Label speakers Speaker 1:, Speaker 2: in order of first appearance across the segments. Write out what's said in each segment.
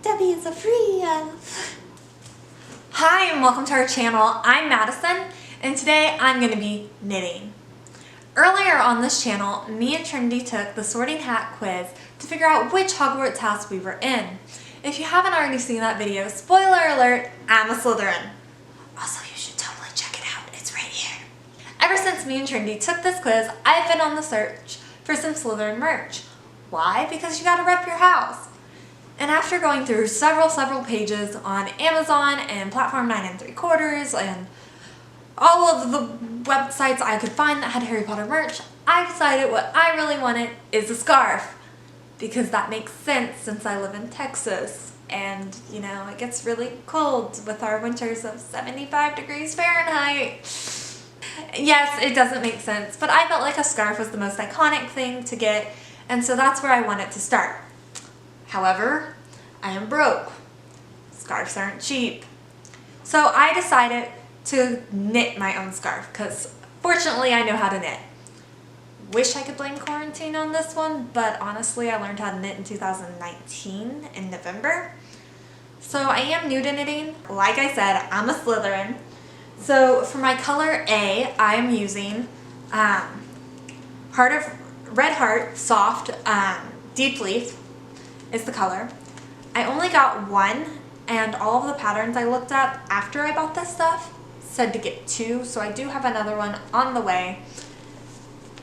Speaker 1: Debbie is a free. Hi and welcome to our channel. I'm Madison and today I'm going to be knitting. Earlier on this channel, me and Trinity took the sorting hat quiz to figure out which Hogwarts house we were in. If you haven't already seen that video, spoiler alert, I'm a Slytherin. Also, you should totally check it out. It's right here. Ever since me and Trinity took this quiz, I've been on the search for some Slytherin merch. Why? Because you gotta rep your house. And after going through several pages on Amazon and Platform 9 3/4 and all of the websites I could find that had Harry Potter merch, I decided what I really wanted is a scarf. Because that makes sense since I live in Texas. And, you know, it gets really cold with our winters of 75 degrees Fahrenheit. Yes, it doesn't make sense, but I felt like a scarf was the most iconic thing to get, and so that's where I wanted to start. However, I am broke. Scarves aren't cheap. So I decided to knit my own scarf because fortunately I know how to knit. Wish I could blame quarantine on this one, but honestly I learned how to knit in 2019 in November. So I am new to knitting. Like I said, I'm a Slytherin. So for my color A, I'm using Red Heart Soft Deep Leaf is the color. I only got one, and all of the patterns I looked up after I bought this stuff said to get two, so I do have another one on the way.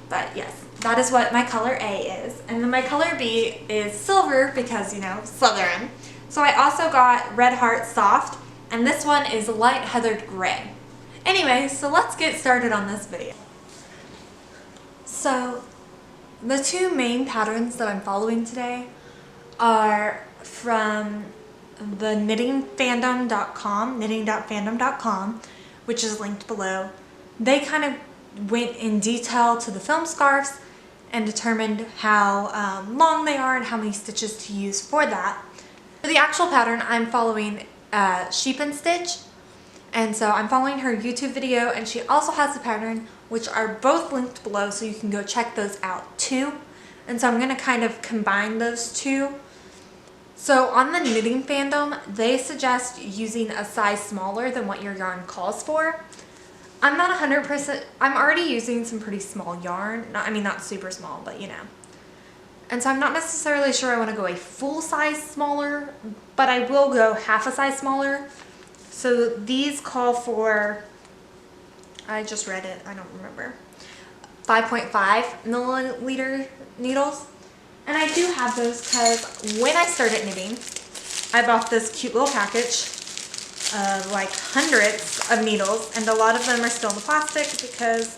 Speaker 1: But yes, that is what my color A is. And then my color B is silver because, you know, Slytherin. So I also got Red Heart Soft, and this one is light heathered gray. Anyway, so let's get started on this video. So the two main patterns that I'm following today are from the knitting.fandom.com, which is linked below. They kind of went in detail to the foam scarves and determined how long they are and how many stitches to use for that. For the actual pattern, I'm following Sheep and Stitch, and so I'm following her YouTube video, and she also has a pattern which are both linked below, so you can go check those out too. And so I'm going to kind of combine those two. So on the Knitting Fandom, they suggest using a size smaller than what your yarn calls for. I'm not 100%, I'm already using some pretty small yarn. Not super small, but you know. And so I'm not necessarily sure I want to go a full size smaller, but I will go half a size smaller. So these call for, I just read it, I don't remember, 5.5 milliliter needles. And I do have those because when I started knitting, I bought this cute little package of like hundreds of needles, and a lot of them are still in the plastic because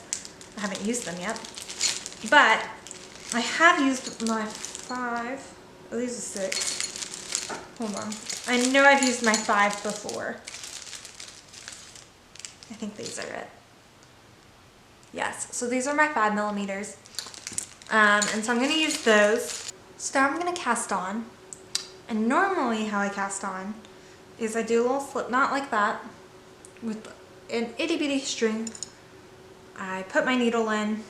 Speaker 1: I haven't used them yet. But I have used my 5, oh, these are 6. Hold on. I know I've used my 5 before. I think these are it. Yes, so these are my 5 millimeters. And so I'm going to use those. So now I'm going to cast on. And normally how I cast on is I do a little slip knot like that with an itty bitty string. I put my needle in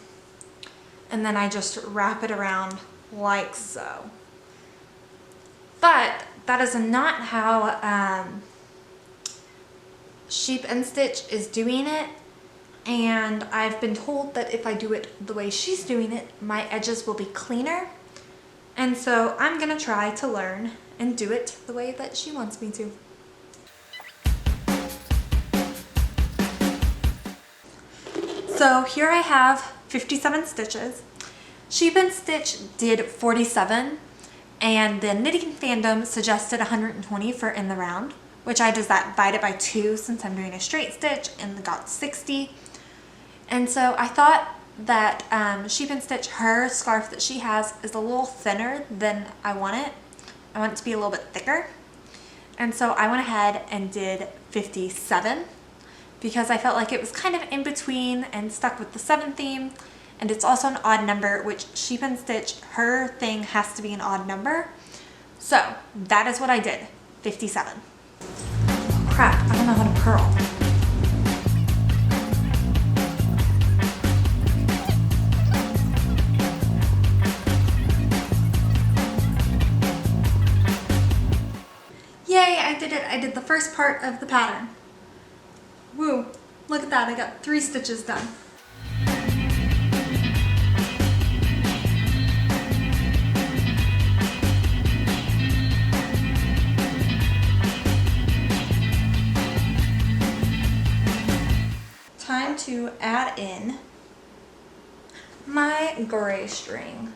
Speaker 1: and then I just wrap it around like so. But that is not how Sheep and Stitch is doing it. And I've been told that if I do it the way she's doing it, my edges will be cleaner. And so I'm gonna try to learn and do it the way that she wants me to. So here I have 57 stitches. Sheep and Stitch did 47, and the Knitting Fandom suggested 120 for in the round, which I just divided by 2 since I'm doing a straight stitch and got 60. And so I thought that Sheep and Stitch, her scarf that she has, is a little thinner than I want it. I want it to be a little bit thicker. And so I went ahead and did 57 because I felt like it was kind of in between and stuck with the 7 theme. And it's also an odd number, which Sheep and Stitch, her thing has to be an odd number. So that is what I did, 57. Crap, I don't know how to purl. Yay, I did it. I did the first part of the pattern. Woo, look at that. I got 3 stitches done. Time to add in my gray string.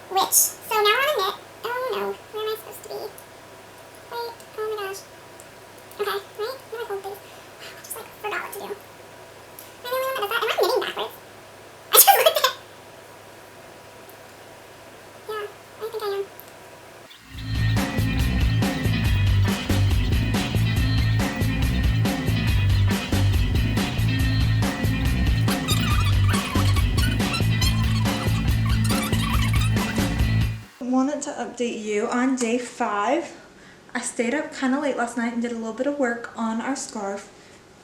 Speaker 2: Which, so now we're on a knit. Oh no, where am I supposed to be? Wait, oh my gosh. Okay, right? Let me hold these. I just like forgot what to do. Am I the only one that does that? Am I knitting backwards? I just looked at. Yeah, I think I am.
Speaker 1: Wanted to update you on day 5. I stayed up kind of late last night and did a little bit of work on our scarf.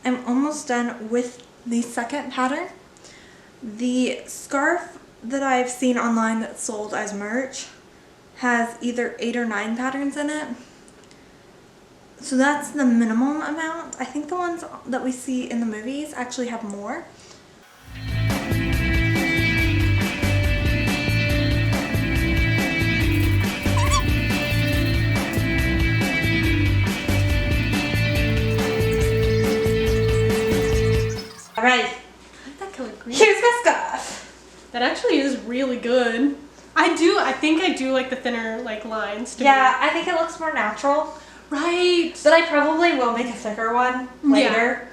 Speaker 1: I'm almost done with the second pattern. The scarf that I've seen online that's sold as merch has either 8 or 9 patterns in it. So that's the minimum amount. I think the ones that we see in the movies actually have more. Alright,
Speaker 3: That color green.
Speaker 1: here's my scarf.
Speaker 3: That actually is really good. I think I do like the thinner like lines.
Speaker 1: Yeah, I think it looks more natural.
Speaker 3: Right.
Speaker 1: But I probably will make a thicker one later.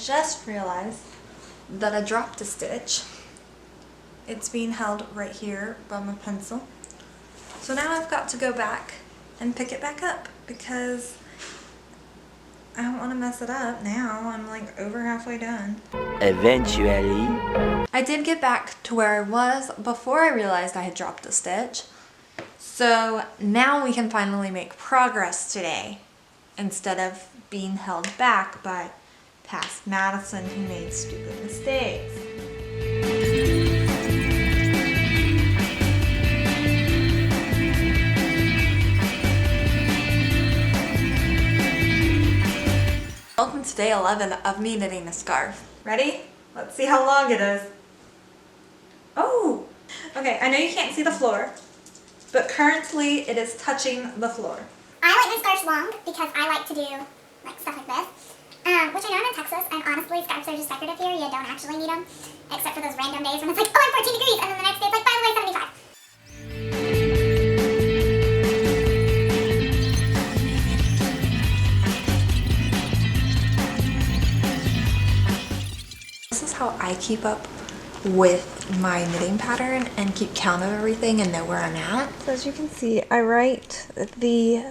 Speaker 1: Just realized that I dropped a stitch. It's being held right here by my pencil. So now I've got to go back and pick it back up because I don't want to mess it up now. I'm like over halfway done.
Speaker 4: Eventually.
Speaker 1: I did get back to where I was before I realized I had dropped a stitch. So now we can finally make progress today instead of being held back by past Madison who made stupid mistakes. Welcome to day 11 of me knitting a scarf. Ready? Let's see how long it is. Oh! Okay, I know you can't see the floor, but currently it is touching the floor.
Speaker 2: I like my scarves long because I like to do like stuff like this. Which I know I'm in Texas, and honestly, scarves are just decorative here. You don't actually need them, except for those random days when it's like, oh, I'm 14 degrees, and then the next day it's like, by the way, 75.
Speaker 1: This is how I keep up with my knitting pattern and keep count of everything and know where I'm at. So as you can see, I write the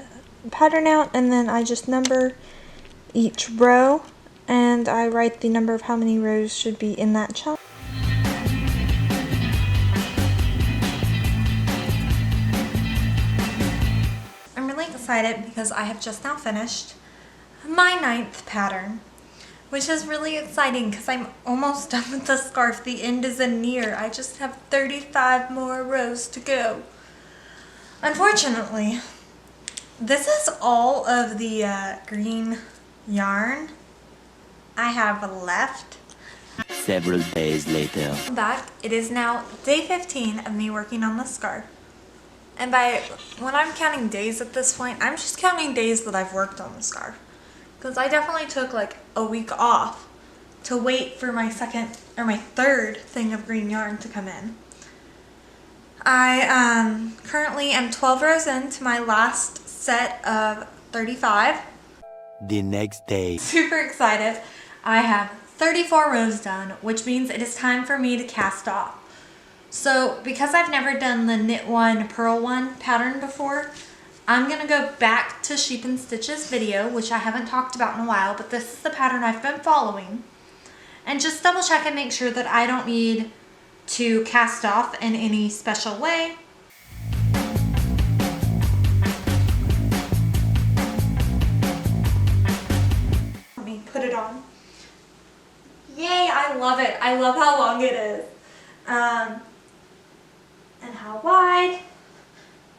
Speaker 1: pattern out and then I just number each row and I write the number of how many rows should be in that chunk. I'm really excited because I have just now finished my 9th pattern, which is really exciting because I'm almost done with the scarf. The end isn't near. I just have 35 more rows to go. Unfortunately, this is all of the green yarn I have left.
Speaker 4: Several days later.
Speaker 1: I'm back. It is now day 15 of me working on the scarf. And when I'm counting days at this point, I'm just counting days that I've worked on the scarf. Because I definitely took like a week off to wait for my third thing of green yarn to come in. I currently am 12 rows into my last set of 35.
Speaker 4: The next day.
Speaker 1: Super excited. I have 34 rows done, which means it is time for me to cast off. So because I've never done the knit one, purl one pattern before, I'm gonna go back to Sheep and Stitches video, which I haven't talked about in a while, but this is the pattern I've been following. And just double check and make sure that I don't need to cast off in any special way. Let me put it on. Yay, I love it. I love how long it is. And how wide.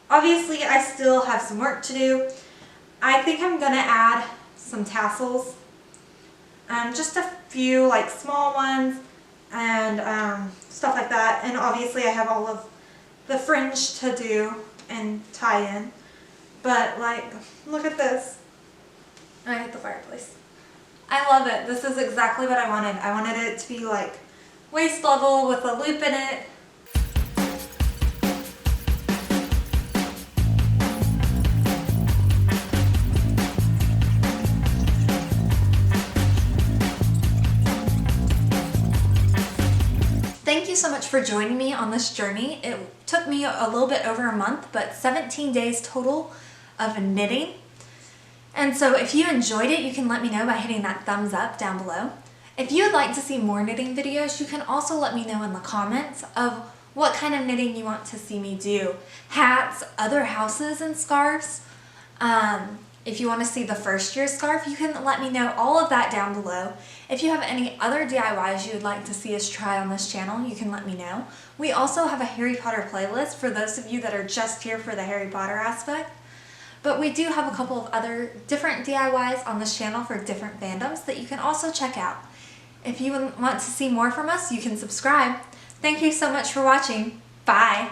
Speaker 1: Obviously, I still have some work to do. I think I'm gonna add some tassels. Just a few like small ones and stuff like that. And obviously I have all of the fringe to do and tie in. But like, look at this. I hit the fireplace. I love it. This is exactly what I wanted. I wanted it to be like waist level with a loop in it. Thank you so much for joining me on this journey. It took me a little bit over a month, but 17 days total of knitting. And so if you enjoyed it, you can let me know by hitting that thumbs up down below. If you would like to see more knitting videos, you can also let me know in the comments of what kind of knitting you want to see me do. Hats, other houses and scarves. If you want to see the first year scarf, you can let me know all of that down below. If you have any other DIYs you would like to see us try on this channel, you can let me know. We also have a Harry Potter playlist for those of you that are just here for the Harry Potter aspect. But we do have a couple of other different DIYs on this channel for different fandoms that you can also check out. If you want to see more from us, you can subscribe. Thank you so much for watching. Bye!